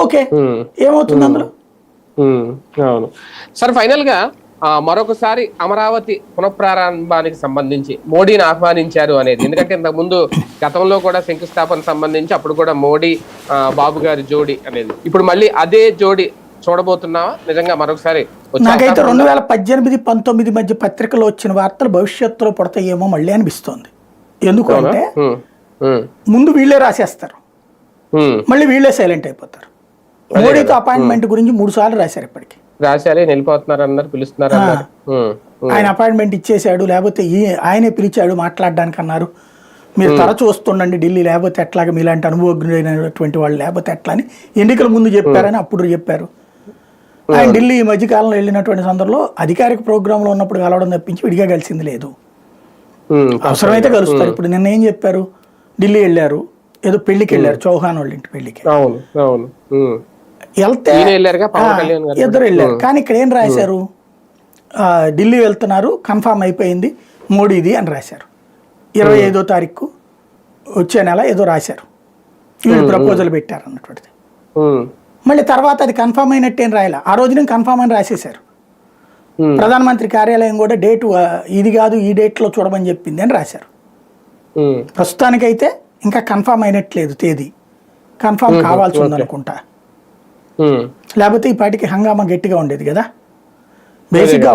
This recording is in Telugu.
ఓకే, ఏమవుతుంది అందులో? అవును సార్. ఫైనల్ గా మరొకసారి అమరావతి పునఃప్రారంభానికి సంబంధించి మోడీని ఆహ్వానించారు అనేది, ఎందుకంటే ఇంతకు ముందు గతంలో కూడా శంకుస్థాపన సంబంధించి అప్పుడు కూడా మోడీ బాబు గారి జోడి అనేది, ఇప్పుడు మళ్ళీ అదే జోడి చూడబోతున్నావా నిజంగా మరొకసారి? నాకైతే 2018-19 మధ్య పత్రికలో వచ్చిన వార్తలు భవిష్యత్తులో పడతాయేమో మళ్ళీ అనిపిస్తోంది. ఎందుకు అంటే ముందు వీళ్ళే రాసేస్తారు, మళ్ళీ వీళ్ళే సైలెంట్ అయిపోతారు. మోడీతో అపాయింట్మెంట్ గురించి 3 సార్లు రాశారు, ఇప్పటికి రాశారు, వెళ్ళిపోతున్నారు అన్నారు, పిలుస్తున్నారు అన్నారు. ఆయన అపాయింట్మెంట్ ఇచ్చేసాడు, లేకపోతే ఆయనే పిలిచాడు మాట్లాడడానికి అన్నారు. మీరు తరచూ వస్తుండండి ఢిల్లీ, లేకపోతే ఎట్లాగా మీలాంటి అనుభవజ్ఞులైనటువంటి వాళ్ళు లేకపోతే ఎట్లా అని ఎన్నికల ముందు చెప్పారని అప్పుడు చెప్పారు. ఆయన ఢిల్లీ ఈ మధ్యకాలంలో వెళ్ళినటువంటి సందర్భంలో అధికారిక ప్రోగ్రాంలో ఉన్నప్పుడు కలవడం తప్పించి విడిగా కలిసింది లేదు. అవసరమైతే కలుస్తారు. ఇప్పుడు నిన్న ఏం చెప్పారు, ఢిల్లీ వెళ్ళారు, ఏదో పెళ్లికి వెళ్ళారు, చౌహాన్ వాళ్ళ ఇంటి పెళ్లికి వెళ్తే ఇద్దరు వెళ్ళారు. కానీ ఇక్కడ ఏం రాశారు, ఢిల్లీ వెళ్తున్నారు కన్ఫామ్ అయిపోయింది మోడీది అని రాశారు. 25వ తారీఖు వచ్చే నెల ఏదో రాశారు, వీళ్ళు ప్రపోజల్ పెట్టారు అన్నటువంటిది. మళ్ళీ తర్వాత అది కన్ఫామ్ అయినట్టేం రాయాల, ఆ రోజున కన్ఫామ్ అని రాసేశారు. ప్రధానమంత్రి కార్యాలయం కూడా డేటు ఇది కాదు ఈ డేట్లో చూడమని చెప్పింది అని రాశారు. ప్రస్తుతానికైతే ఇంకా కన్ఫామ్ అయినట్లేదు, తేదీ కన్ఫామ్ కావాల్సి ఉందనుకుంటా. లేకపోతే ఈ పాటికి హంగామా గట్టిగా ఉండేది కదా. బేసిక్గా